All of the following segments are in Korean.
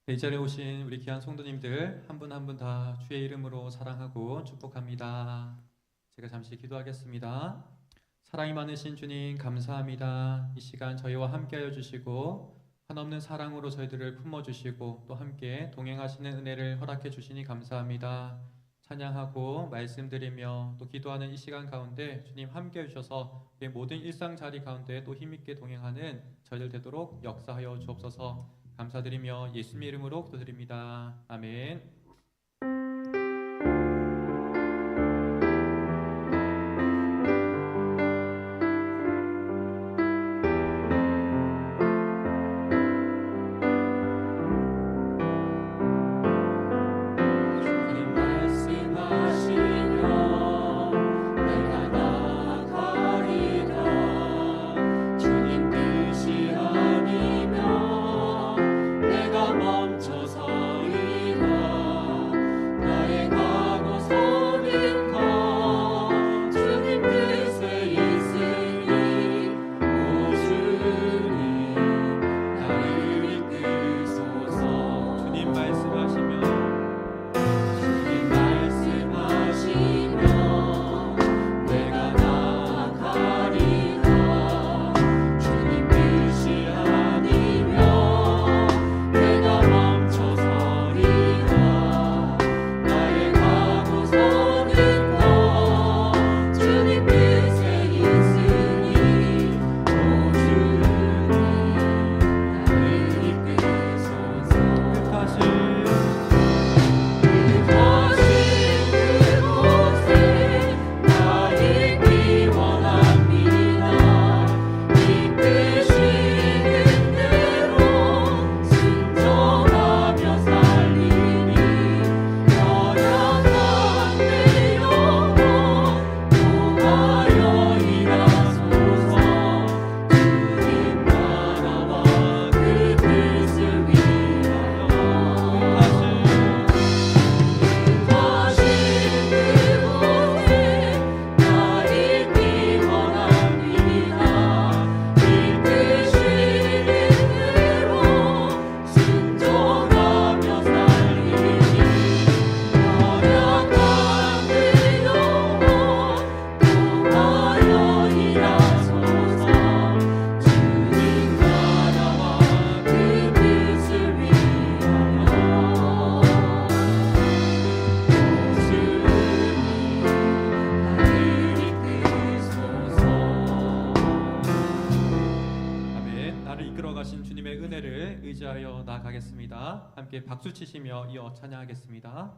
네, 이 자리에 오신 우리 귀한 성도님들 한 분 한 분 다 주의 이름으로 사랑하고 축복합니다. 제가 잠시 기도하겠습니다. 사랑이 많으신 주님 감사합니다. 이 시간 저희와 함께하여 주시고 한없는 사랑으로 저희들을 품어주시고 또 함께 동행하시는 은혜를 허락해 주시니 감사합니다. 찬양하고 말씀드리며 또 기도하는 이 시간 가운데 주님 함께해 주셔서 우리 모든 일상 자리 가운데 또 힘있게 동행하는 저희들 되도록 역사하여 주옵소서. 감사드리며 예수님 이름으로 기도드립니다. 아멘. 의지하여 나아가겠습니다. 함께 박수 치시며 이어 찬양하겠습니다.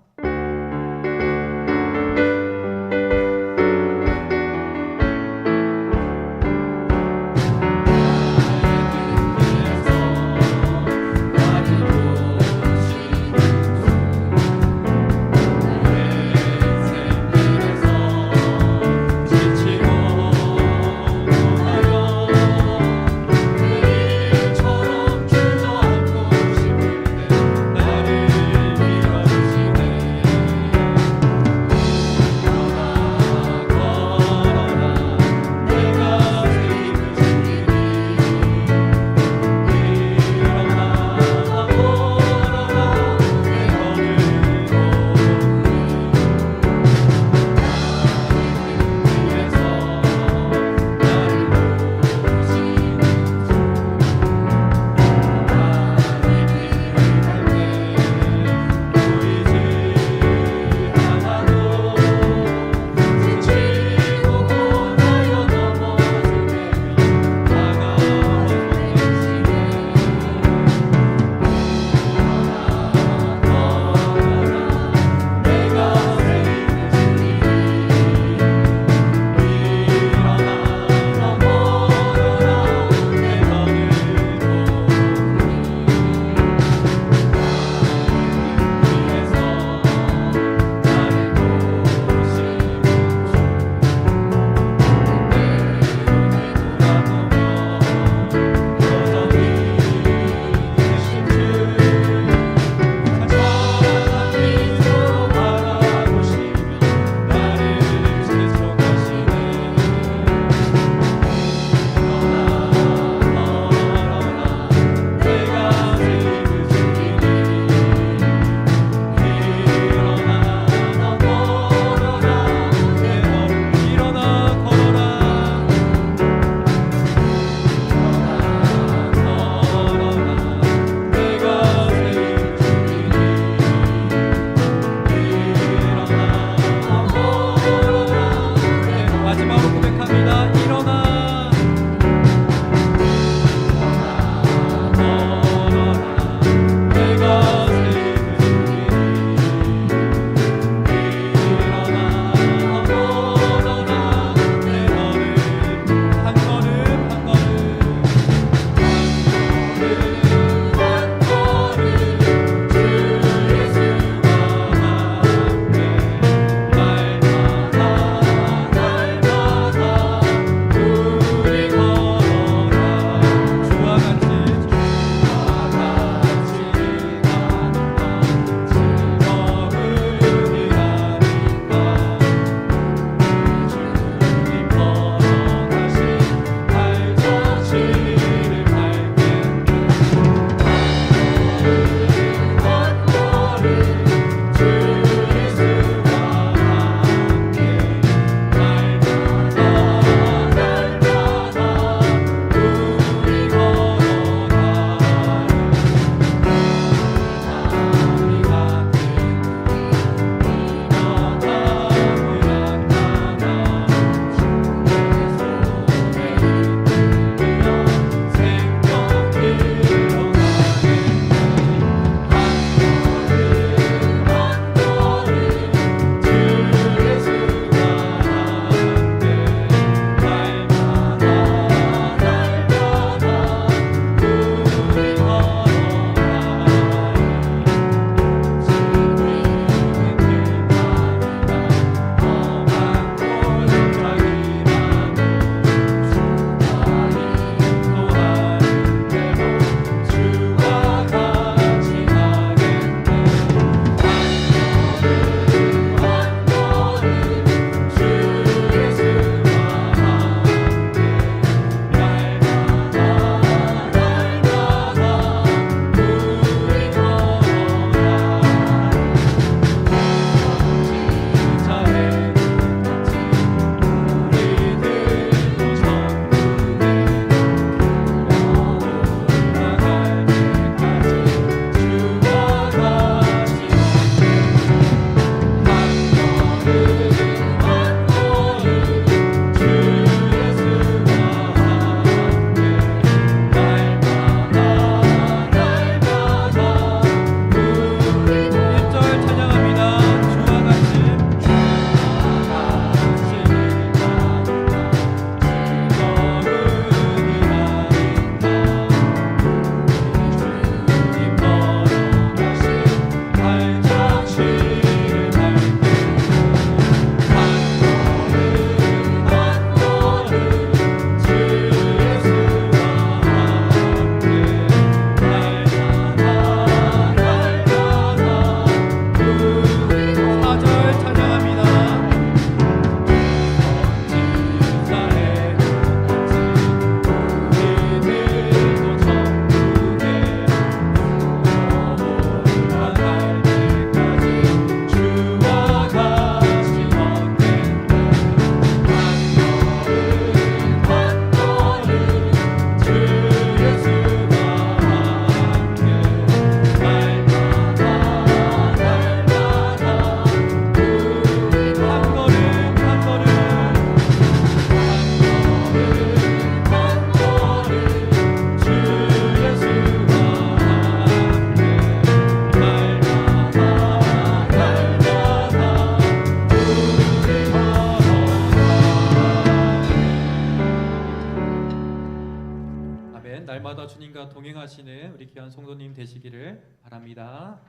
아멘. 날마다 주님과 동행하시는 우리 귀한 성도님 되시기를 바랍니다.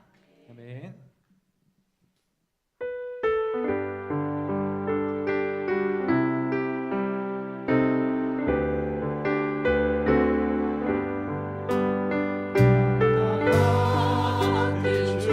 아멘. 주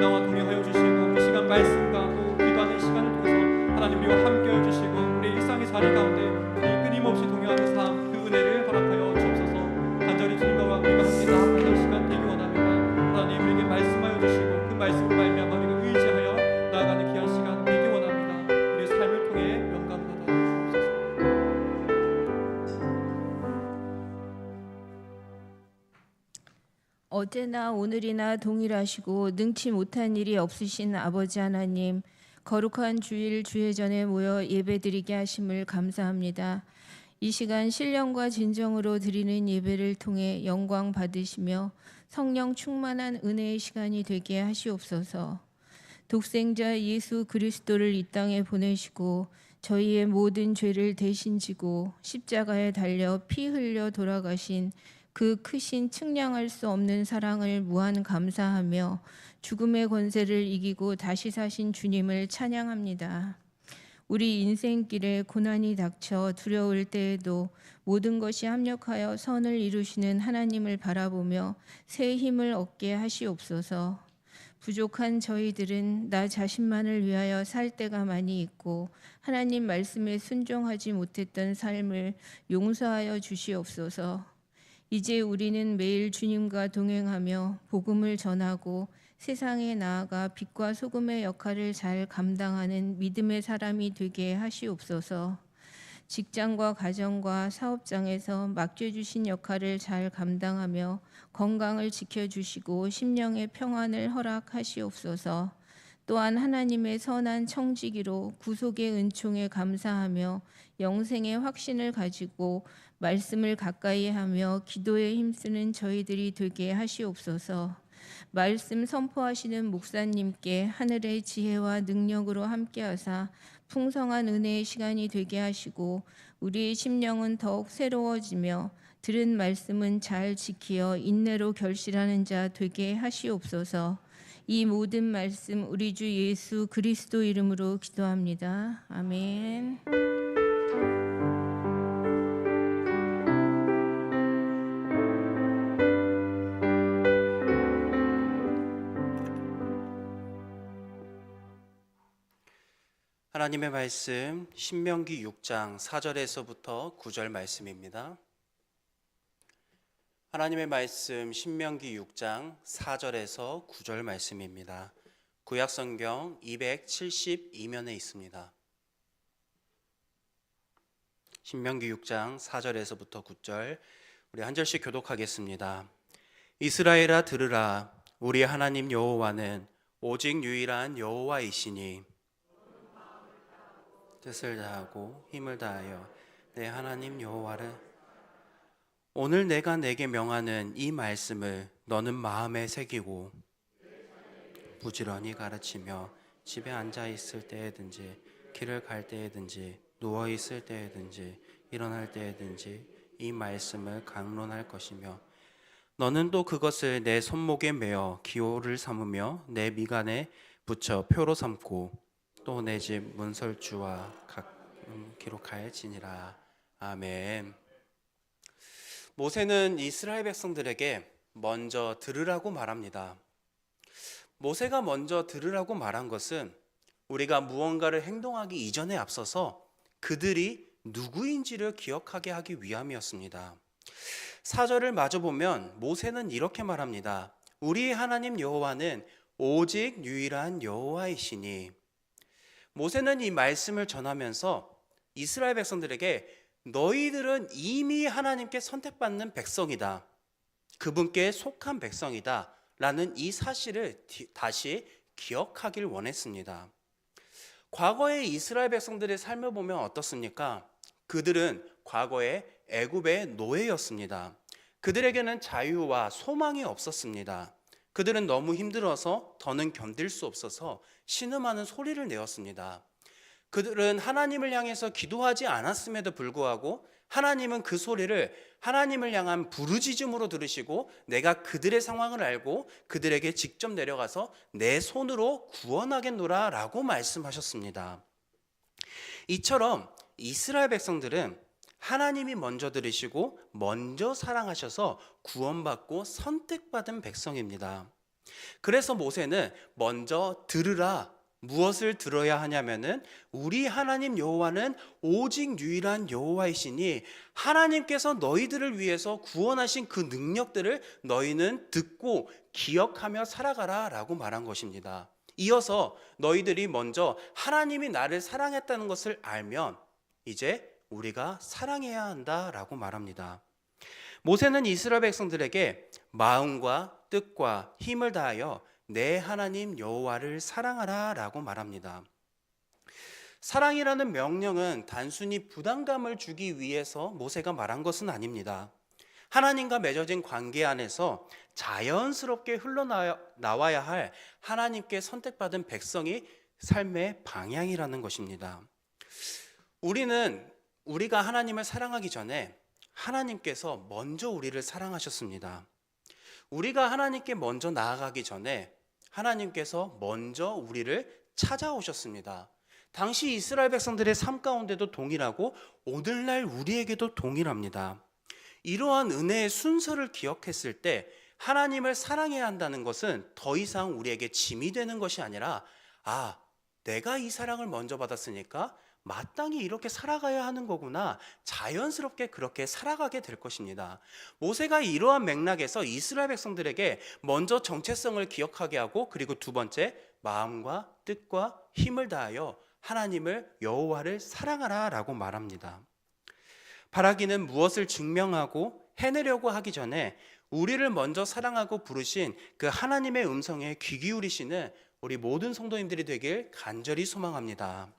나와 동행하여 주시고 이 시간 말씀과 또 기도하는 시간을 통해서 하나님 우리와 함께해 주시고 우리 일상의 자리 가운데 우리 끊임없이 동행하는 삶 그 은혜를 허락하여 주옵소서. 간절히 주님과 우리가 함께 나아가는 시간 되기 원합니다. 하나님 우리에게 말씀하여 주시고 그 말씀을 말미암아 우리가 의지하여 나아가는 귀한 시간 되기 원합니다. 우리의 삶을 통해 영광 받아 주옵소서. 어제나 오늘이나 동일하시고 능치 못한 일이 없으신 아버지 하나님, 거룩한 주일 주회전에 모여 예배드리게 하심을 감사합니다. 이 시간 신령과 진정으로 드리는 예배를 통해 영광 받으시며 성령 충만한 은혜의 시간이 되게 하시옵소서. 독생자 예수 그리스도를 이 땅에 보내시고 저희의 모든 죄를 대신 지고 십자가에 달려 피 흘려 돌아가신 그 크신 측량할 수 없는 사랑을 무한 감사하며 죽음의 권세를 이기고 다시 사신 주님을 찬양합니다. 우리 인생길에 고난이 닥쳐 두려울 때에도 모든 것이 합력하여 선을 이루시는 하나님을 바라보며 새 힘을 얻게 하시옵소서. 부족한 저희들은 나 자신만을 위하여 살 때가 많이 있고 하나님 말씀에 순종하지 못했던 삶을 용서하여 주시옵소서. 이제 우리는 매일 주님과 동행하며 복음을 전하고 세상에 나아가 빛과 소금의 역할을 잘 감당하는 믿음의 사람이 되게 하시옵소서. 직장과 가정과 사업장에서 맡겨주신 역할을 잘 감당하며 건강을 지켜주시고 심령의 평안을 허락하시옵소서. 또한 하나님의 선한 청지기로 구속의 은총에 감사하며 영생의 확신을 가지고 말씀을 가까이 하며 기도에 힘쓰는 저희들이 되게 하시옵소서. 말씀 선포하시는 목사님께 하늘의 지혜와 능력으로 함께하사 풍성한 은혜의 시간이 되게 하시고 우리의 심령은 더욱 새로워지며 들은 말씀은 잘 지키어 인내로 결실하는 자 되게 하시옵소서. 이 모든 말씀 우리 주 예수 그리스도 이름으로 기도합니다. 아멘. 하나님의 말씀 신명기 6장 4절에서부터 9절 말씀입니다. 하나님의 말씀 신명기 6장 4절에서 9절 말씀입니다. 구약성경 272면에 있습니다. 신명기 6장 4절에서부터 9절 우리 한 절씩 교독하겠습니다. 이스라엘아 들으라. 우리 하나님 여호와는 오직 유일한 여호와이시니 뜻을 다하고 힘을 다하여 내 하나님 여호와를 오늘 내가 내게 명하는 이 말씀을 너는 마음에 새기고 부지런히 가르치며 집에 앉아 있을 때에든지 길을 갈 때에든지 누워 있을 때에든지 일어날 때에든지 이 말씀을 강론할 것이며 너는 또 그것을 내 손목에 메어 기호를 삼으며 내 미간에 붙여 표로 삼고 또 내 집 문설주와 기록하여지니라. 아멘. 모세는 이스라엘 백성들에게 먼저 들으라고 말합니다. 모세가 먼저 들으라고 말한 것은 우리가 무언가를 행동하기 이전에 앞서서 그들이 누구인지를 기억하게 하기 위함이었습니다. 4절을 마저 보면 모세는 이렇게 말합니다. 우리 하나님 여호와는 오직 유일한 여호와이시니. 모세는 이 말씀을 전하면서 이스라엘 백성들에게 너희들은 이미 하나님께 선택받는 백성이다. 그분께 속한 백성이다. 라는 이 사실을 다시 기억하길 원했습니다. 과거의 이스라엘 백성들의 삶을 보면 어떻습니까? 그들은 과거에 애굽의 노예였습니다. 그들에게는 자유와 소망이 없었습니다. 그들은 너무 힘들어서 더는 견딜 수 없어서 신음하는 소리를 내었습니다. 그들은 하나님을 향해서 기도하지 않았음에도 불구하고 하나님은 그 소리를 하나님을 향한 부르짖음으로 들으시고 내가 그들의 상황을 알고 그들에게 직접 내려가서 내 손으로 구원하겠노라 라고 말씀하셨습니다. 이처럼 이스라엘 백성들은 하나님이 먼저 들으시고 먼저 사랑하셔서 구원받고 선택받은 백성입니다. 그래서 모세는 먼저 들으라. 무엇을 들어야 하냐면은 우리 하나님 여호와는 오직 유일한 여호와이시니 하나님께서 너희들을 위해서 구원하신 그 능력들을 너희는 듣고 기억하며 살아가라 라고 말한 것입니다. 이어서 너희들이 먼저 하나님이 나를 사랑했다는 것을 알면 이제 우리가 사랑해야 한다라고 말합니다. 모세는 이스라엘 백성들에게 마음과 뜻과 힘을 다하여 내 하나님 여호와를 사랑하라 라고 말합니다. 사랑이라는 명령은 단순히 부담감을 주기 위해서 모세가 말한 것은 아닙니다. 하나님과 맺어진 관계 안에서 자연스럽게 흘러나와야 할 하나님께 선택받은 백성이 삶의 방향이라는 것입니다. 우리가 하나님을 사랑하기 전에 하나님께서 먼저 우리를 사랑하셨습니다. 우리가 하나님께 먼저 나아가기 전에 하나님께서 먼저 우리를 찾아오셨습니다. 당시 이스라엘 백성들의 삶 가운데도 동일하고 오늘날 우리에게도 동일합니다. 이러한 은혜의 순서를 기억했을 때 하나님을 사랑해야 한다는 것은 더 이상 우리에게 짐이 되는 것이 아니라 내가 이 사랑을 먼저 받았으니까 마땅히 이렇게 살아가야 하는 거구나, 자연스럽게 그렇게 살아가게 될 것입니다. 모세가 이러한 맥락에서 이스라엘 백성들에게 먼저 정체성을 기억하게 하고, 그리고 두 번째 마음과 뜻과 힘을 다하여 하나님을 여호와를 사랑하라 라고 말합니다. 바라기는 무엇을 증명하고 해내려고 하기 전에 우리를 먼저 사랑하고 부르신 그 하나님의 음성에 귀 기울이시는 우리 모든 성도님들이 되길 간절히 소망합니다.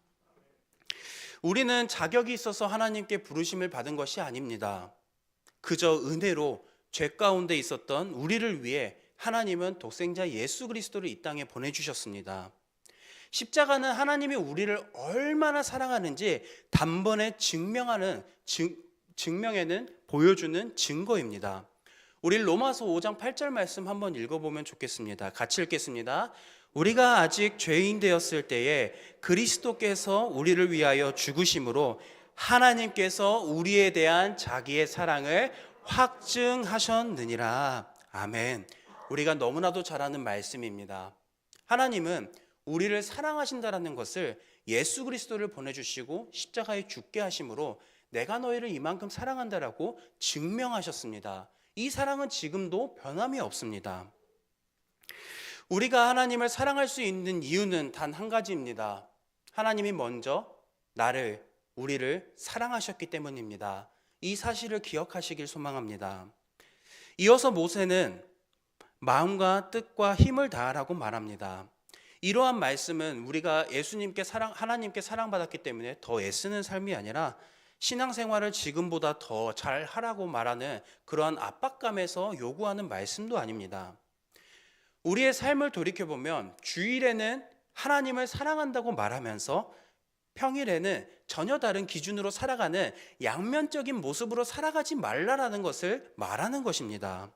우리는 자격이 있어서 하나님께 부르심을 받은 것이 아닙니다. 그저 은혜로 죄 가운데 있었던 우리를 위해 하나님은 독생자 예수 그리스도를 이 땅에 보내주셨습니다. 십자가는 하나님이 우리를 얼마나 사랑하는지 단번에 증명에는 보여주는 증거입니다. 우리 로마서 5장 8절 말씀 한번 읽어보면 좋겠습니다. 같이 읽겠습니다. 우리가 아직 죄인 되었을 때에 그리스도께서 우리를 위하여 죽으심으로 하나님께서 우리에 대한 자기의 사랑을 확증하셨느니라. 아멘. 우리가 너무나도 잘 아는 말씀입니다. 하나님은 우리를 사랑하신다라는 것을 예수 그리스도를 보내주시고 십자가에 죽게 하심으로 내가 너희를 이만큼 사랑한다라고 증명하셨습니다. 이 사랑은 지금도 변함이 없습니다. 우리가 하나님을 사랑할 수 있는 이유는 단 한 가지입니다. 하나님이 먼저 우리를 사랑하셨기 때문입니다. 이 사실을 기억하시길 소망합니다. 이어서 모세는 마음과 뜻과 힘을 다하라고 말합니다. 이러한 말씀은 우리가 하나님께 사랑받았기 때문에 더 애쓰는 삶이 아니라 신앙생활을 지금보다 더 잘하라고 말하는 그러한 압박감에서 요구하는 말씀도 아닙니다. 우리의 삶을 돌이켜보면 주일에는 하나님을 사랑한다고 말하면서 평일에는 전혀 다른 기준으로 살아가는 양면적인 모습으로 살아가지 말라라는 것을 말하는 것입니다.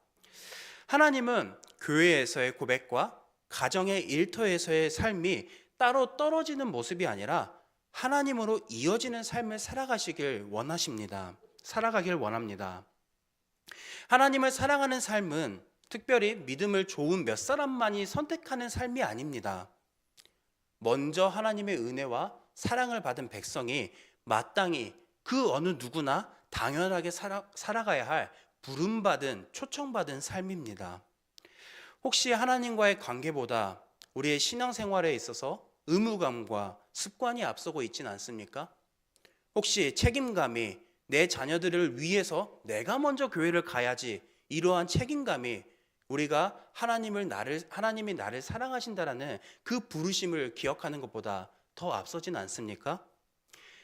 하나님은 교회에서의 고백과 가정의 일터에서의 삶이 따로 떨어지는 모습이 아니라 하나님으로 이어지는 삶을 살아가길 원합니다. 하나님을 사랑하는 삶은 특별히 믿음을 좋은 몇 사람만이 선택하는 삶이 아닙니다. 먼저 하나님의 은혜와 사랑을 받은 백성이 마땅히 그 어느 누구나 당연하게 살아가야 할 부름받은, 초청받은 삶입니다. 혹시 하나님과의 관계보다 우리의 신앙생활에 있어서 의무감과 습관이 앞서고 있지는 않습니까? 혹시 책임감이 내 자녀들을 위해서 내가 먼저 교회를 가야지, 이러한 책임감이 우리가 하나님이 나를 사랑하신다라는 그 부르심을 기억하는 것보다 더 앞서진 않습니까?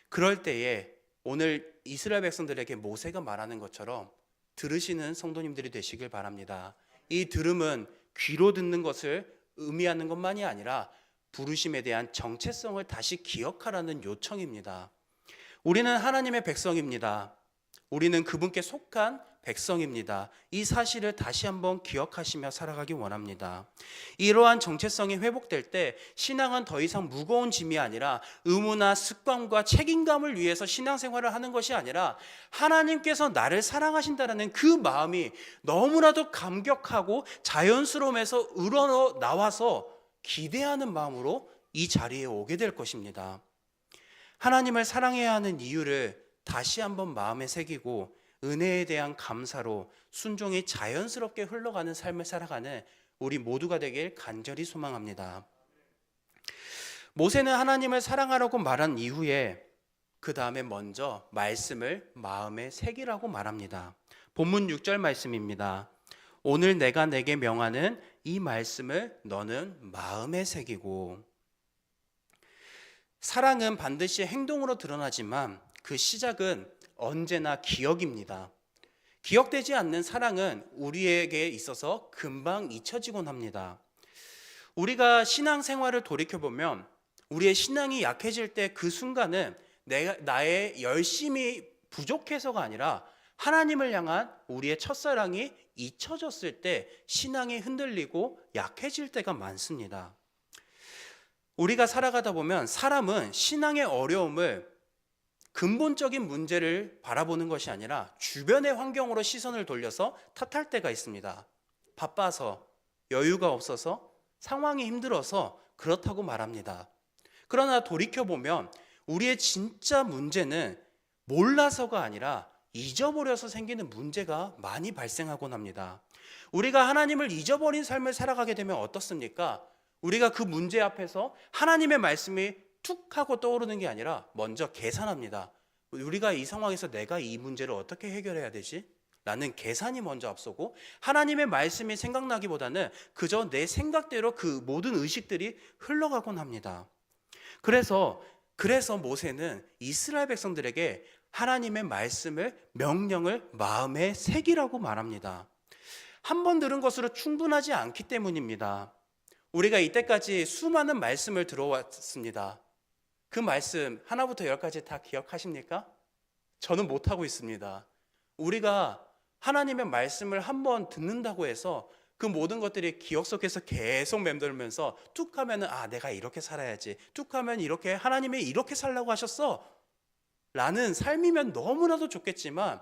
그럴 때에 오늘 이스라엘 백성들에게 모세가 말하는 것처럼 들으시는 성도님들이 되시길 바랍니다. 이 들음은 귀로 듣는 것을 의미하는 것만이 아니라 부르심에 대한 정체성을 다시 기억하라는 요청입니다. 우리는 하나님의 백성입니다. 우리는 그분께 속한 백성입니다. 이 사실을 다시 한번 기억하시며 살아가기 원합니다. 이러한 정체성이 회복될 때 신앙은 더 이상 무거운 짐이 아니라 의무나 습관과 책임감을 위해서 신앙생활을 하는 것이 아니라 하나님께서 나를 사랑하신다는 그 마음이 너무나도 감격하고 자연스러움에서 우러나와서 기대하는 마음으로 이 자리에 오게 될 것입니다. 하나님을 사랑해야 하는 이유를 다시 한번 마음에 새기고 은혜에 대한 감사로 순종이 자연스럽게 흘러가는 삶을 살아가는 우리 모두가 되길 간절히 소망합니다. 모세는 하나님을 사랑하라고 말한 이후에 그 다음에 먼저 말씀을 마음에 새기라고 말합니다. 본문 6절 말씀입니다. 오늘 내가 내게 명하는 이 말씀을 너는 마음에 새기고. 사랑은 반드시 행동으로 드러나지만 그 시작은 언제나 기억입니다. 기억되지 않는 사랑은 우리에게 있어서 금방 잊혀지곤 합니다. 우리가 신앙생활을 돌이켜보면 우리의 신앙이 약해질 때 그 순간은 나의 열심이 부족해서가 아니라 하나님을 향한 우리의 첫사랑이 잊혀졌을 때 신앙이 흔들리고 약해질 때가 많습니다. 우리가 살아가다 보면 사람은 신앙의 어려움을 근본적인 문제를 바라보는 것이 아니라 주변의 환경으로 시선을 돌려서 탓할 때가 있습니다. 바빠서, 여유가 없어서, 상황이 힘들어서 그렇다고 말합니다. 그러나 돌이켜보면 우리의 진짜 문제는 몰라서가 아니라 잊어버려서 생기는 문제가 많이 발생하곤 합니다. 우리가 하나님을 잊어버린 삶을 살아가게 되면 어떻습니까? 우리가 그 문제 앞에서 하나님의 말씀이 툭 하고 떠오르는 게 아니라 먼저 계산합니다. 우리가 이 상황에서 내가 이 문제를 어떻게 해결해야 되지? 라는 계산이 먼저 앞서고 하나님의 말씀이 생각나기보다는 그저 내 생각대로 그 모든 의식들이 흘러가곤 합니다. 그래서 모세는 이스라엘 백성들에게 하나님의 말씀을, 명령을 마음에 새기라고 말합니다. 한 번 들은 것으로 충분하지 않기 때문입니다. 우리가 이때까지 수많은 말씀을 들어왔습니다. 그 말씀 하나부터 열까지 다 기억하십니까? 저는 못하고 있습니다. 우리가 하나님의 말씀을 한번 듣는다고 해서 그 모든 것들이 기억 속에서 계속 맴돌면서 툭 하면은 내가 이렇게 살아야지, 툭 하면 이렇게 하나님이 이렇게 살라고 하셨어 라는 삶이면 너무나도 좋겠지만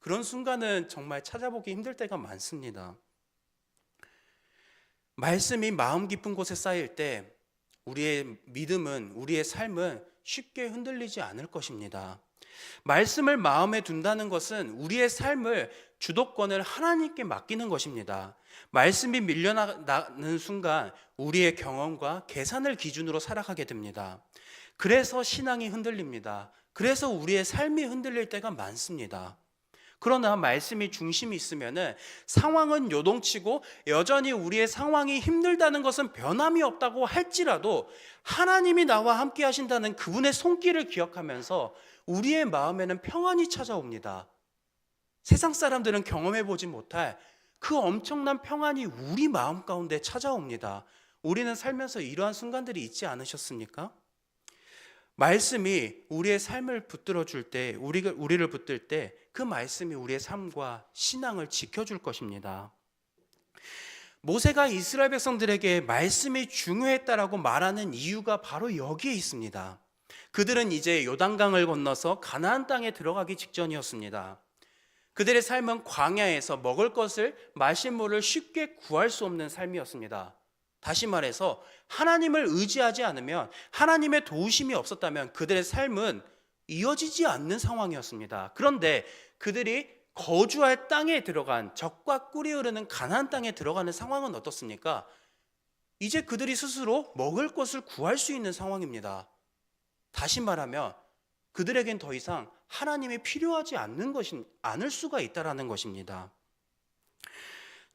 그런 순간은 정말 찾아보기 힘들 때가 많습니다. 말씀이 마음 깊은 곳에 쌓일 때 우리의 믿음은, 우리의 삶은 쉽게 흔들리지 않을 것입니다. 말씀을 마음에 둔다는 것은 우리의 삶을 주도권을 하나님께 맡기는 것입니다. 말씀이 밀려나는 순간 우리의 경험과 계산을 기준으로 살아가게 됩니다. 그래서 신앙이 흔들립니다. 그래서 우리의 삶이 흔들릴 때가 많습니다. 그러나 말씀이 중심이 있으면은 상황은 요동치고 여전히 우리의 상황이 힘들다는 것은 변함이 없다고 할지라도 하나님이 나와 함께 하신다는 그분의 손길을 기억하면서 우리의 마음에는 평안이 찾아옵니다. 세상 사람들은 경험해 보지 못할 그 엄청난 평안이 우리 마음 가운데 찾아옵니다. 우리는 살면서 이러한 순간들이 있지 않으셨습니까? 말씀이 우리의 삶을 붙들어 줄 때, 우리를 붙들 때 그 말씀이 우리의 삶과 신앙을 지켜줄 것입니다. 모세가 이스라엘 백성들에게 말씀이 중요했다라고 말하는 이유가 바로 여기에 있습니다. 그들은 이제 요단강을 건너서 가나안 땅에 들어가기 직전이었습니다. 그들의 삶은 광야에서 먹을 것을, 마실 물을 쉽게 구할 수 없는 삶이었습니다. 다시 말해서 하나님을 의지하지 않으면, 하나님의 도우심이 없었다면 그들의 삶은 이어지지 않는 상황이었습니다. 그런데 그들이 거주할 땅에 들어간, 젖과 꿀이 흐르는 가나안 땅에 들어가는 상황은 어떻습니까? 이제 그들이 스스로 먹을 것을 구할 수 있는 상황입니다. 다시 말하면 그들에겐 더 이상 하나님이 필요하지 않을 수가 있다라는 것입니다.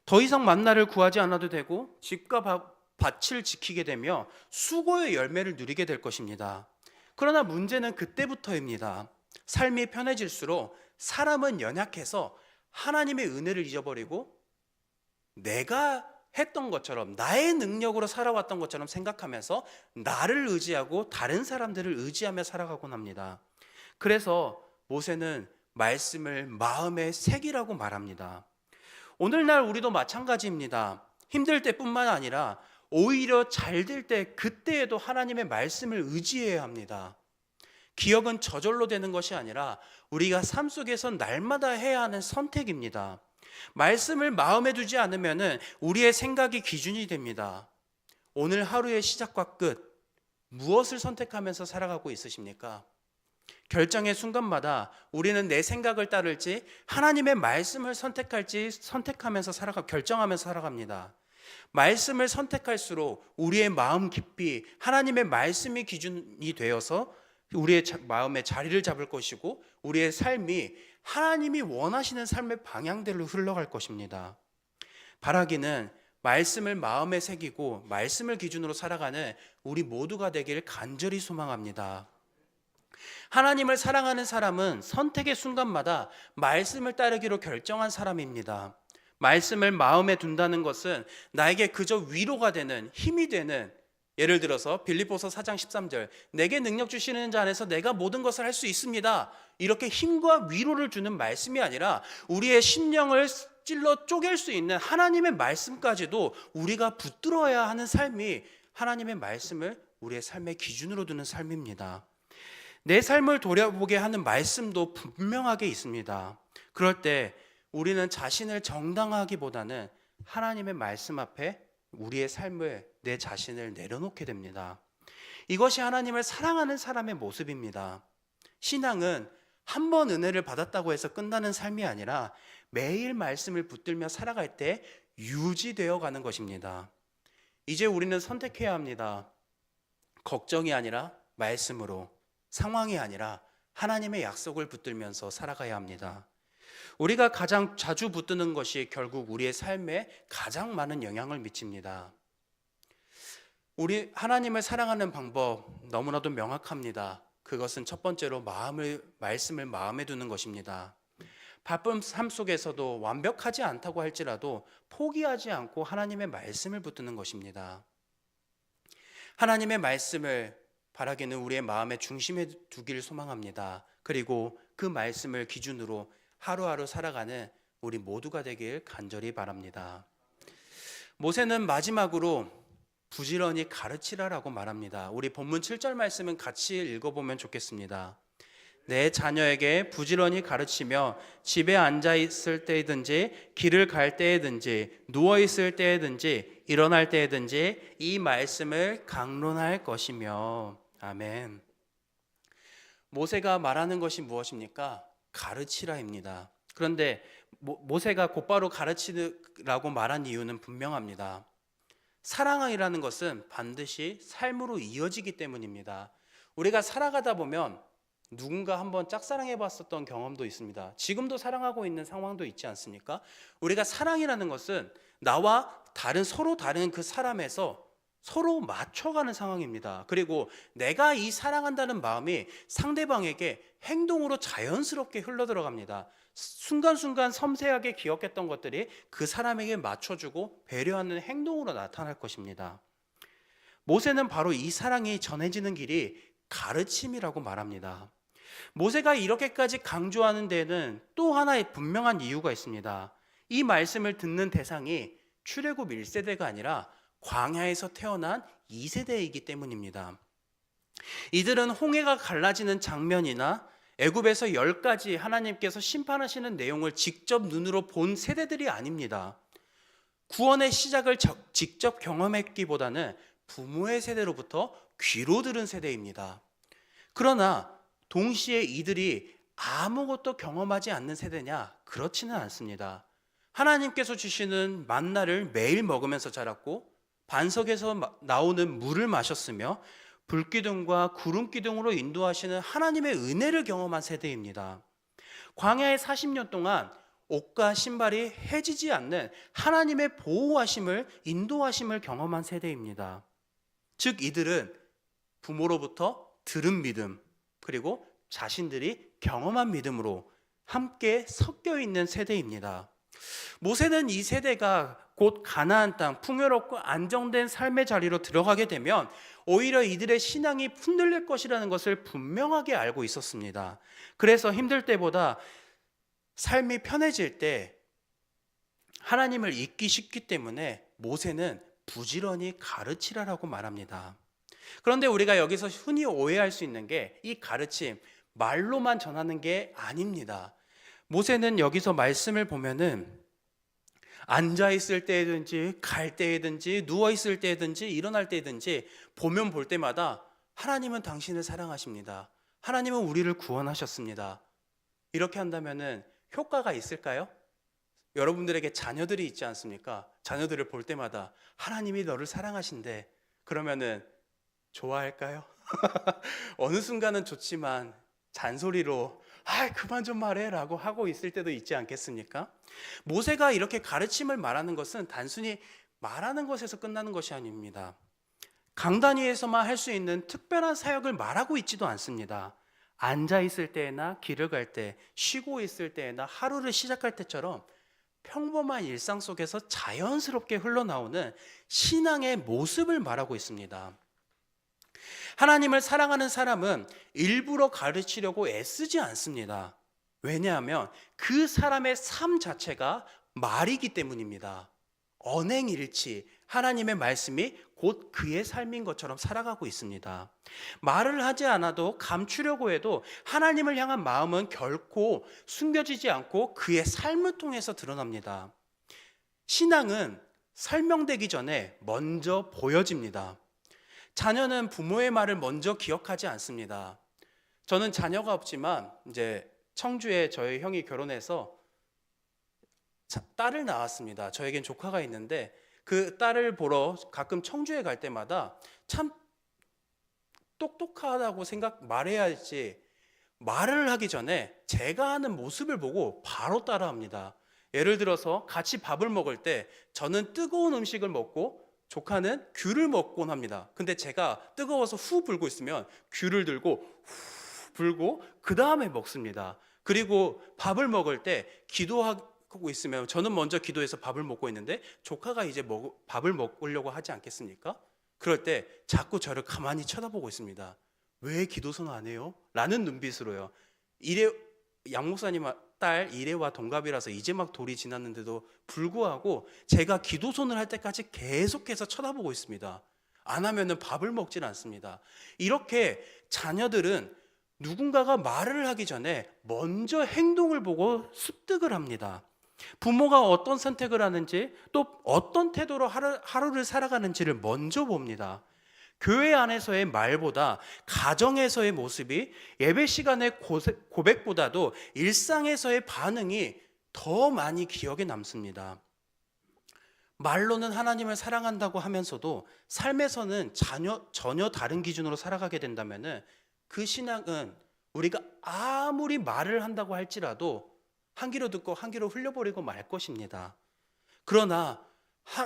더 이상 만나를 구하지 않아도 되고 집과 밭을 지키게 되며 수고의 열매를 누리게 될 것입니다. 그러나 문제는 그때부터입니다. 삶이 편해질수록 사람은 연약해서 하나님의 은혜를 잊어버리고 내가 했던 것처럼, 나의 능력으로 살아왔던 것처럼 생각하면서 나를 의지하고 다른 사람들을 의지하며 살아가곤 합니다. 그래서 모세는 말씀을 마음에 새기라고 말합니다. 오늘날 우리도 마찬가지입니다. 힘들 때뿐만 아니라 오히려 잘 될 때, 그때에도 하나님의 말씀을 의지해야 합니다. 기억은 저절로 되는 것이 아니라 우리가 삶 속에서 날마다 해야 하는 선택입니다. 말씀을 마음에 두지 않으면 우리의 생각이 기준이 됩니다. 오늘 하루의 시작과 끝, 무엇을 선택하면서 살아가고 있으십니까? 결정의 순간마다 우리는 내 생각을 따를지 하나님의 말씀을 선택할지 결정하면서 살아갑니다. 말씀을 선택할수록 우리의 마음 깊이 하나님의 말씀이 기준이 되어서 우리의 마음에 자리를 잡을 것이고, 우리의 삶이 하나님이 원하시는 삶의 방향대로 흘러갈 것입니다. 바라기는 말씀을 마음에 새기고 말씀을 기준으로 살아가는 우리 모두가 되길 간절히 소망합니다. 하나님을 사랑하는 사람은 선택의 순간마다 말씀을 따르기로 결정한 사람입니다. 말씀을 마음에 둔다는 것은 나에게 그저 위로가 되는, 힘이 되는, 예를 들어서 빌립보서 4장 13절, 내게 능력 주시는 자 안에서 내가 모든 것을 할 수 있습니다, 이렇게 힘과 위로를 주는 말씀이 아니라 우리의 심령을 찔러 쪼갤 수 있는 하나님의 말씀까지도 우리가 붙들어야 하는 삶이 하나님의 말씀을 우리의 삶의 기준으로 두는 삶입니다. 내 삶을 돌아보게 하는 말씀도 분명하게 있습니다. 그럴 때 우리는 자신을 정당화하기보다는 하나님의 말씀 앞에 우리의 삶을, 내 자신을 내려놓게 됩니다. 이것이 하나님을 사랑하는 사람의 모습입니다. 신앙은 한 번 은혜를 받았다고 해서 끝나는 삶이 아니라 매일 말씀을 붙들며 살아갈 때 유지되어 가는 것입니다. 이제 우리는 선택해야 합니다. 걱정이 아니라 말씀으로, 상황이 아니라 하나님의 약속을 붙들면서 살아가야 합니다. 우리가 가장 자주 붙드는 것이 결국 우리의 삶에 가장 많은 영향을 미칩니다. 우리 하나님을 사랑하는 방법 너무나도 명확합니다. 그것은 첫 번째로 말씀을 마음에 두는 것입니다. 바쁜 삶 속에서도 완벽하지 않다고 할지라도 포기하지 않고 하나님의 말씀을 붙드는 것입니다. 하나님의 말씀을 바라기는 우리의 마음의 중심에 두기를 소망합니다. 그리고 그 말씀을 기준으로 하루하루 살아가는 우리 모두가 되길 간절히 바랍니다. 모세는 마지막으로 부지런히 가르치라라고 말합니다. 우리 본문 7절 말씀은 같이 읽어보면 좋겠습니다. 내 자녀에게 부지런히 가르치며 집에 앉아 있을 때든지 길을 갈 때든지 누워 있을 때든지 일어날 때든지 이 말씀을 강론할 것이며. 아멘. 모세가 말하는 것이 무엇입니까? 가르치라입니다. 그런데 모세가 곧바로 가르치라고 말한 이유는 분명합니다. 사랑이라는 것은 반드시 삶으로 이어지기 때문입니다. 우리가 살아가다 보면 누군가 한번 짝사랑해 봤었던 경험도 있습니다. 지금도 사랑하고 있는 상황도 있지 않습니까? 우리가 사랑이라는 것은 나와 서로 다른 그 사람에서 서로 맞춰가는 상황입니다. 그리고 내가 이 사랑한다는 마음이 상대방에게 행동으로 자연스럽게 흘러들어갑니다. 순간순간 섬세하게 기억했던 것들이 그 사람에게 맞춰주고 배려하는 행동으로 나타날 것입니다. 모세는 바로 이 사랑이 전해지는 길이 가르침이라고 말합니다. 모세가 이렇게까지 강조하는 데는 또 하나의 분명한 이유가 있습니다. 이 말씀을 듣는 대상이 출애굽 1세대가 아니라 광야에서 태어난 2세대이기 때문입니다. 이들은 홍해가 갈라지는 장면이나 애굽에서 10가지 하나님께서 심판하시는 내용을 직접 눈으로 본 세대들이 아닙니다. 구원의 시작을 직접 경험했기보다는 부모의 세대로부터 귀로 들은 세대입니다. 그러나 동시에 이들이 아무것도 경험하지 않는 세대냐? 그렇지는 않습니다. 하나님께서 주시는 만나를 매일 먹으면서 자랐고 반석에서 나오는 물을 마셨으며 불기둥과 구름기둥으로 인도하시는 하나님의 은혜를 경험한 세대입니다. 광야의 40년 동안 옷과 신발이 해지지 않는 하나님의 보호하심을, 인도하심을 경험한 세대입니다. 즉 이들은 부모로부터 들은 믿음, 그리고 자신들이 경험한 믿음으로 함께 섞여 있는 세대입니다. 모세는 이 세대가 곧 가나안 땅, 풍요롭고 안정된 삶의 자리로 들어가게 되면 오히려 이들의 신앙이 흔들릴 것이라는 것을 분명하게 알고 있었습니다. 그래서 힘들 때보다 삶이 편해질 때 하나님을 잊기 쉽기 때문에 모세는 부지런히 가르치라라고 말합니다. 그런데 우리가 여기서 흔히 오해할 수 있는 게 이 가르침, 말로만 전하는 게 아닙니다. 모세는 여기서 말씀을 보면은 앉아 있을 때든지 갈 때든지 누워 있을 때든지 일어날 때든지 보면 볼 때마다 하나님은 당신을 사랑하십니다. 하나님은 우리를 구원하셨습니다. 이렇게 한다면은 효과가 있을까요? 여러분들에게 자녀들이 있지 않습니까? 자녀들을 볼 때마다 하나님이 너를 사랑하신대. 그러면은 좋아할까요? 어느 순간은 좋지만 잔소리로 그만 좀 말해라고 하고 있을 때도 있지 않겠습니까? 모세가 이렇게 가르침을 말하는 것은 단순히 말하는 것에서 끝나는 것이 아닙니다. 강단 위에서만 할 수 있는 특별한 사역을 말하고 있지도 않습니다. 앉아 있을 때나 길을 갈 때, 쉬고 있을 때나 하루를 시작할 때처럼 평범한 일상 속에서 자연스럽게 흘러나오는 신앙의 모습을 말하고 있습니다. 하나님을 사랑하는 사람은 일부러 가르치려고 애쓰지 않습니다. 왜냐하면 그 사람의 삶 자체가 말이기 때문입니다. 언행일치, 하나님의 말씀이 곧 그의 삶인 것처럼 살아가고 있습니다. 말을 하지 않아도 감추려고 해도 하나님을 향한 마음은 결코 숨겨지지 않고 그의 삶을 통해서 드러납니다. 신앙은 설명되기 전에 먼저 보여집니다. 자녀는 부모의 말을 먼저 기억하지 않습니다. 저는 자녀가 없지만 이제 청주에 저희 형이 결혼해서 딸을 낳았습니다. 저에겐 조카가 있는데 그 딸을 보러 가끔 청주에 갈 때마다 참 똑똑하다고 말해야 할지 말을 하기 전에 제가 하는 모습을 보고 바로 따라합니다. 예를 들어서 같이 밥을 먹을 때 저는 뜨거운 음식을 먹고 조카는 귤을 먹곤 합니다. 근데 제가 뜨거워서 후 불고 있으면 귤을 들고 후 불고 그 다음에 먹습니다. 그리고 밥을 먹을 때 기도하고 있으면 저는 먼저 기도해서 밥을 먹고 있는데 조카가 이제 밥을 먹으려고 하지 않겠습니까? 그럴 때 자꾸 저를 가만히 쳐다보고 있습니다. 왜 기도선 안 해요? 라는 눈빛으로요. 양 목사님 딸 이래와 동갑이라서 이제 막 돌이 지났는데도 불구하고 제가 기도손을 할 때까지 계속해서 쳐다보고 있습니다. 안 하면은 밥을 먹질 않습니다. 이렇게 자녀들은 누군가가 말을 하기 전에 먼저 행동을 보고 습득을 합니다. 부모가 어떤 선택을 하는지 또 어떤 태도로 하루를 살아가는지를 먼저 봅니다. 교회 안에서의 말보다 가정에서의 모습이 예배 시간의 고백보다도 일상에서의 반응이 더 많이 기억에 남습니다. 말로는 하나님을 사랑한다고 하면서도 삶에서는 전혀 다른 기준으로 살아가게 된다면 그 신앙은 우리가 아무리 말을 한다고 할지라도 한 귀로 듣고 한 귀로 흘려버리고 말 것입니다. 그러나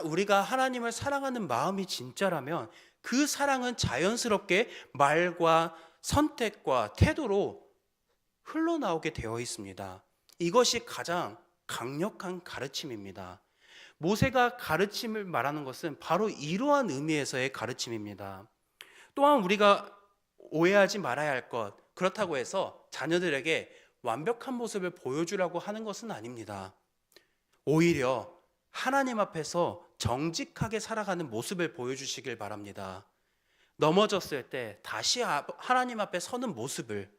우리가 하나님을 사랑하는 마음이 진짜라면 그 사랑은 자연스럽게 말과 선택과 태도로 흘러나오게 되어 있습니다. 이것이 가장 강력한 가르침입니다. 모세가 가르침을 말하는 것은 바로 이러한 의미에서의 가르침입니다. 또한 우리가 오해하지 말아야 할 것, 그렇다고 해서 자녀들에게 완벽한 모습을 보여주라고 하는 것은 아닙니다. 오히려 하나님 앞에서 정직하게 살아가는 모습을 보여주시길 바랍니다. 넘어졌을 때 다시 하나님 앞에 서는 모습을,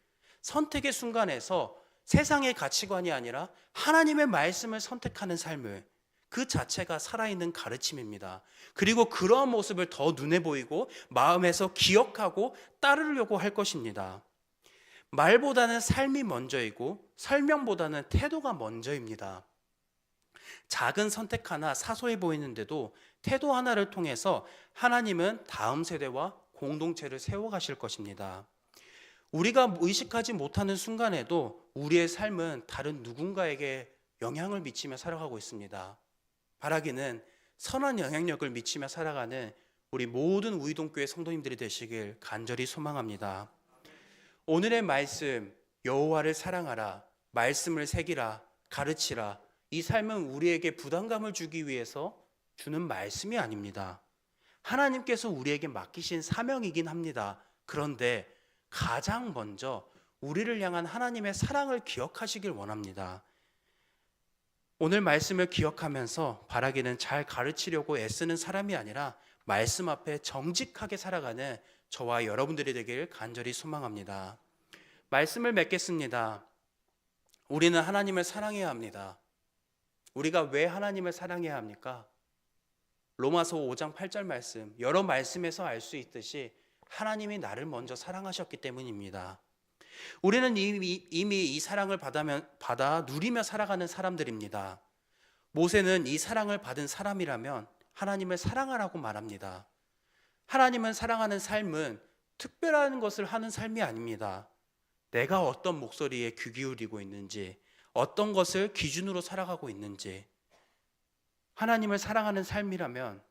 선택의 순간에서 세상의 가치관이 아니라 하나님의 말씀을 선택하는 삶을, 그 자체가 살아있는 가르침입니다. 그리고 그러한 모습을 더 눈에 보이고 마음에서 기억하고 따르려고 할 것입니다. 말보다는 삶이 먼저이고 설명보다는 태도가 먼저입니다. 작은 선택 하나 사소해 보이는데도 태도 하나를 통해서 하나님은 다음 세대와 공동체를 세워가실 것입니다. 우리가 의식하지 못하는 순간에도 우리의 삶은 다른 누군가에게 영향을 미치며 살아가고 있습니다. 바라기는 선한 영향력을 미치며 살아가는 우리 모든 우이동교회 성도님들이 되시길 간절히 소망합니다. 오늘의 말씀, 여호와를 사랑하라, 말씀을 새기라, 가르치라, 이 삶은 우리에게 부담감을 주기 위해서 주는 말씀이 아닙니다. 하나님께서 우리에게 맡기신 사명이긴 합니다. 그런데 가장 먼저 우리를 향한 하나님의 사랑을 기억하시길 원합니다. 오늘 말씀을 기억하면서 바라기는 잘 가르치려고 애쓰는 사람이 아니라 말씀 앞에 정직하게 살아가는 저와 여러분들이 되길 간절히 소망합니다. 말씀을 맺겠습니다. 우리는 하나님을 사랑해야 합니다. 우리가 왜 하나님을 사랑해야 합니까? 로마서 5장 8절 말씀, 여러 말씀에서 알 수 있듯이 하나님이 나를 먼저 사랑하셨기 때문입니다. 우리는 이미 이 사랑을 받아 누리며 살아가는 사람들입니다. 모세는 이 사랑을 받은 사람이라면 하나님을 사랑하라고 말합니다. 하나님을 사랑하는 삶은 특별한 것을 하는 삶이 아닙니다. 내가 어떤 목소리에 귀 기울이고 있는지, 어떤 것을 기준으로 살아가고 있는지, 하나님을 사랑하는 삶이라면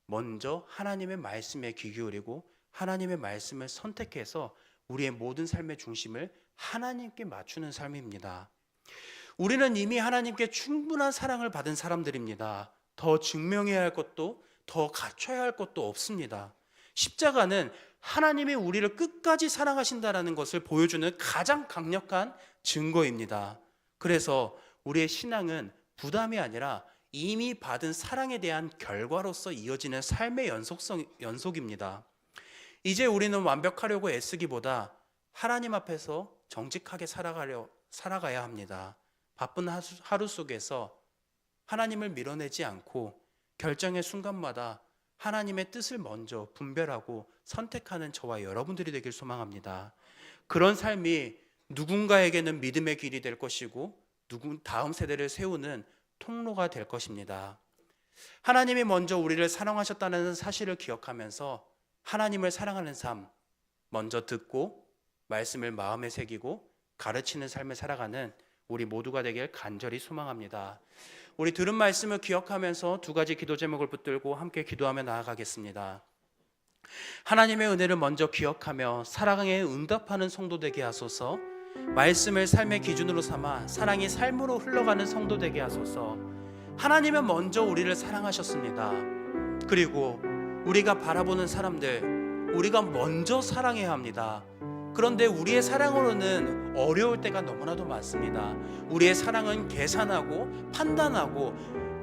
먼저 하나님의 말씀에 귀 기울이고 하나님의 말씀을 선택해서 우리의 모든 삶의 중심을 하나님께 맞추는 삶입니다. 우리는 이미 하나님께 충분한 사랑을 받은 사람들입니다. 더 증명해야 할 것도 더 갖춰야 할 것도 없습니다. 십자가는 하나님이 우리를 끝까지 사랑하신다는 것을 보여주는 가장 강력한 증거입니다. 그래서 우리의 신앙은 부담이 아니라 이미 받은 사랑에 대한 결과로서 이어지는 삶의 연속입니다. 이제 우리는 완벽하려고 애쓰기보다 하나님 앞에서 정직하게 살아가야 합니다. 바쁜 하루 속에서 하나님을 밀어내지 않고 결정의 순간마다 하나님의 뜻을 먼저 분별하고 선택하는 저와 여러분들이 되길 소망합니다. 그런 삶이 누군가에게는 믿음의 길이 될 것이고 다음 세대를 세우는 통로가 될 것입니다. 하나님이 먼저 우리를 사랑하셨다는 사실을 기억하면서 하나님을 사랑하는 삶, 먼저 듣고 말씀을 마음에 새기고 가르치는 삶을 살아가는 우리 모두가 되길 간절히 소망합니다. 우리 들은 말씀을 기억하면서 두 가지 기도 제목을 붙들고 함께 기도하며 나아가겠습니다. 하나님의 은혜를 먼저 기억하며 사랑에 응답하는 성도 되게 하소서. 말씀을 삶의 기준으로 삼아 사랑이 삶으로 흘러가는 성도 되게 하소서. 하나님은 먼저 우리를 사랑하셨습니다. 그리고 우리가 바라보는 사람들, 우리가 먼저 사랑해야 합니다. 그런데 우리의 사랑으로는 어려울 때가 너무나도 많습니다. 우리의 사랑은 계산하고 판단하고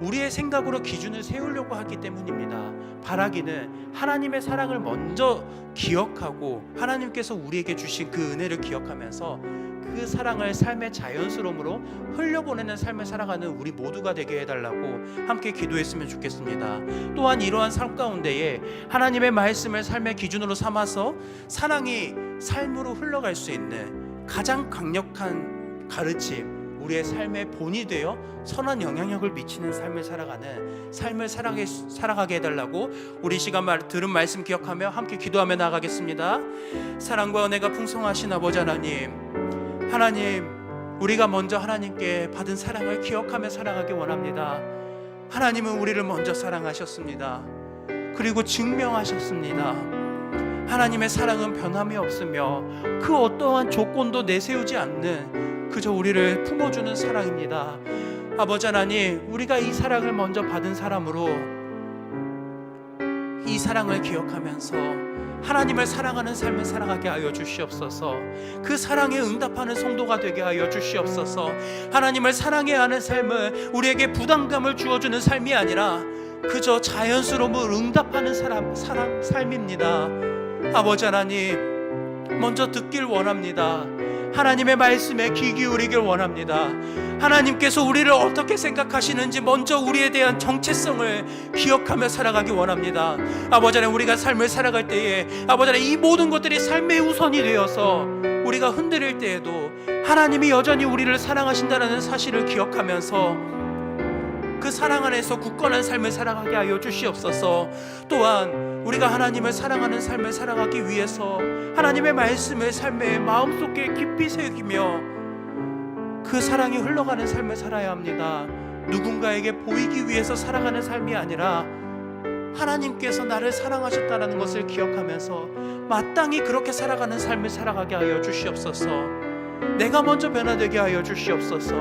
우리의 생각으로 기준을 세우려고 하기 때문입니다. 바라기는 하나님의 사랑을 먼저 기억하고 하나님께서 우리에게 주신 그 은혜를 기억하면서 그 사랑을 삶의 자연스러움으로 흘려보내는 삶을 살아가는 우리 모두가 되게 해달라고 함께 기도했으면 좋겠습니다. 또한 이러한 삶 가운데에 하나님의 말씀을 삶의 기준으로 삼아서 사랑이 삶으로 흘러갈 수 있는 가장 강력한 가르침, 우리의 삶의 본이 되어 선한 영향력을 미치는 삶을 살아가게 해달라고 우리 시간 들은 말씀 기억하며 함께 기도하며 나아가겠습니다. 사랑과 은혜가 풍성하신 아버지 하나님, 우리가 먼저 하나님께 받은 사랑을 기억하며 살아가기 원합니다. 하나님은 우리를 먼저 사랑하셨습니다. 그리고 증명하셨습니다. 하나님의 사랑은 변함이 없으며 그 어떠한 조건도 내세우지 않는 그저 우리를 품어주는 사랑입니다. 아버지 하나님, 우리가 이 사랑을 먼저 받은 사람으로 이 사랑을 기억하면서 하나님을 사랑하는 삶을 살아가게 하여 주시옵소서. 그 사랑에 응답하는 성도가 되게 하여 주시옵소서. 하나님을 사랑해야 하는 삶은 우리에게 부담감을 주어주는 삶이 아니라 그저 자연스러움을 응답하는 삶입니다. 아버지 하나님, 먼저 듣길 원합니다. 하나님의 말씀에 귀 기울이길 원합니다. 하나님께서 우리를 어떻게 생각하시는지 먼저 우리에 대한 정체성을 기억하며 살아가기 원합니다. 아버지 하나님, 우리가 삶을 살아갈 때에 아버지 하나님, 이 모든 것들이 삶의 우선이 되어서 우리가 흔들릴 때에도 하나님이 여전히 우리를 사랑하신다는 사실을 기억하면서 그 사랑 안에서 굳건한 삶을 살아가게 하여 주시옵소서. 또한 우리가 하나님을 사랑하는 삶을 살아가기 위해서 하나님의 말씀을 삶의 마음속에 깊이 새기며 그 사랑이 흘러가는 삶을 살아야 합니다. 누군가에게 보이기 위해서 살아가는 삶이 아니라 하나님께서 나를 사랑하셨다는 것을 기억하면서 마땅히 그렇게 살아가는 삶을 살아가게 하여 주시옵소서. 내가 먼저 변화되게 하여 주시옵소서.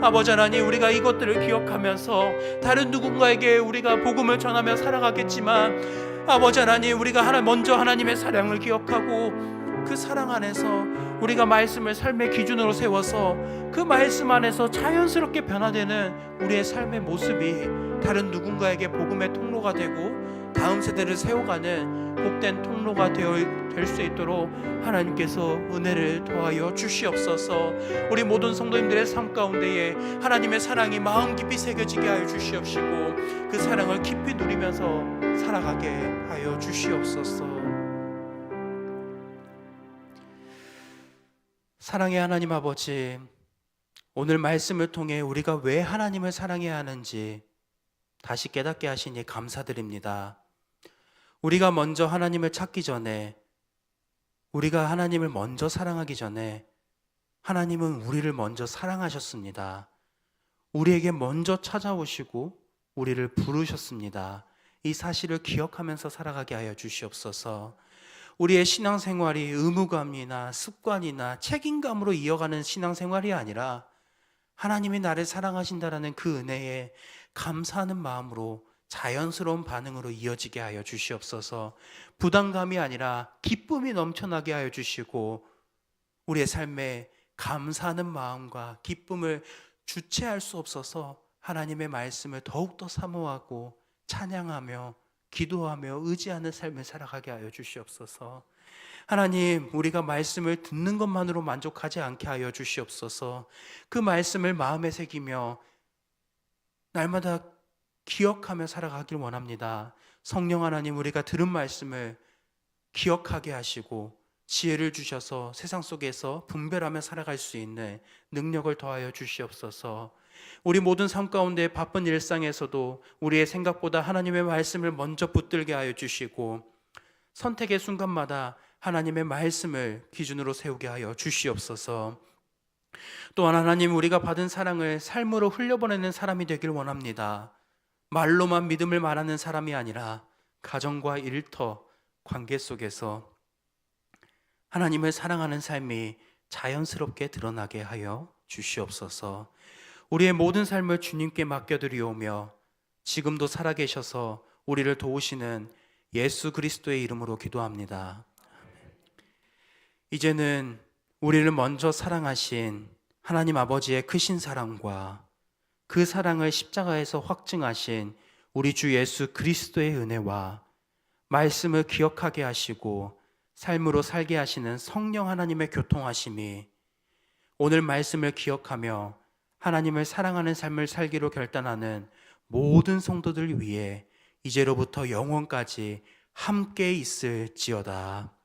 아버지 하나님, 우리가 이것들을 기억하면서 다른 누군가에게 우리가 복음을 전하며 살아가겠지만 아버지 하나님, 우리가 먼저 하나님의 사랑을 기억하고 그 사랑 안에서 우리가 말씀을 삶의 기준으로 세워서 그 말씀 안에서 자연스럽게 변화되는 우리의 삶의 모습이 다른 누군가에게 복음의 통로가 되고 다음 세대를 세워가는 복된 통로가 될 수 있도록 하나님께서 은혜를 더하여 주시옵소서. 우리 모든 성도님들의 삶 가운데에 하나님의 사랑이 마음 깊이 새겨지게 하여 주시옵시고 그 사랑을 깊이 누리면서 살아가게 하여 주시옵소서. 사랑의 하나님 아버지, 오늘 말씀을 통해 우리가 왜 하나님을 사랑해야 하는지 다시 깨닫게 하시니 감사드립니다. 우리가 먼저 하나님을 찾기 전에, 우리가 하나님을 먼저 사랑하기 전에 하나님은 우리를 먼저 사랑하셨습니다. 우리에게 먼저 찾아오시고 우리를 부르셨습니다. 이 사실을 기억하면서 살아가게 하여 주시옵소서. 우리의 신앙생활이 의무감이나 습관이나 책임감으로 이어가는 신앙생활이 아니라 하나님이 나를 사랑하신다라는 그 은혜에 감사하는 마음으로 자연스러운 반응으로 이어지게 하여 주시옵소서. 부담감이 아니라 기쁨이 넘쳐나게 하여 주시고 우리의 삶에 감사하는 마음과 기쁨을 주체할 수 없어서 하나님의 말씀을 더욱더 사모하고 찬양하며 기도하며 의지하는 삶을 살아가게 하여 주시옵소서. 하나님, 우리가 말씀을 듣는 것만으로 만족하지 않게 하여 주시옵소서. 그 말씀을 마음에 새기며 날마다 기억하며 살아가길 원합니다. 성령 하나님, 우리가 들은 말씀을 기억하게 하시고 지혜를 주셔서 세상 속에서 분별하며 살아갈 수 있는 능력을 더하여 주시옵소서. 우리 모든 삶 가운데 바쁜 일상에서도 우리의 생각보다 하나님의 말씀을 먼저 붙들게 하여 주시고 선택의 순간마다 하나님의 말씀을 기준으로 세우게 하여 주시옵소서. 또한 하나님, 우리가 받은 사랑을 삶으로 흘려보내는 사람이 되길 원합니다. 말로만 믿음을 말하는 사람이 아니라 가정과 일터, 관계 속에서 하나님을 사랑하는 삶이 자연스럽게 드러나게 하여 주시옵소서. 우리의 모든 삶을 주님께 맡겨드리오며 지금도 살아계셔서 우리를 도우시는 예수 그리스도의 이름으로 기도합니다. 이제는 우리를 먼저 사랑하신 하나님 아버지의 크신 사랑과 그 사랑을 십자가에서 확증하신 우리 주 예수 그리스도의 은혜와 말씀을 기억하게 하시고 삶으로 살게 하시는 성령 하나님의 교통하심이 오늘 말씀을 기억하며 하나님을 사랑하는 삶을 살기로 결단하는 모든 성도들 위해 이제로부터 영원까지 함께 있을지어다.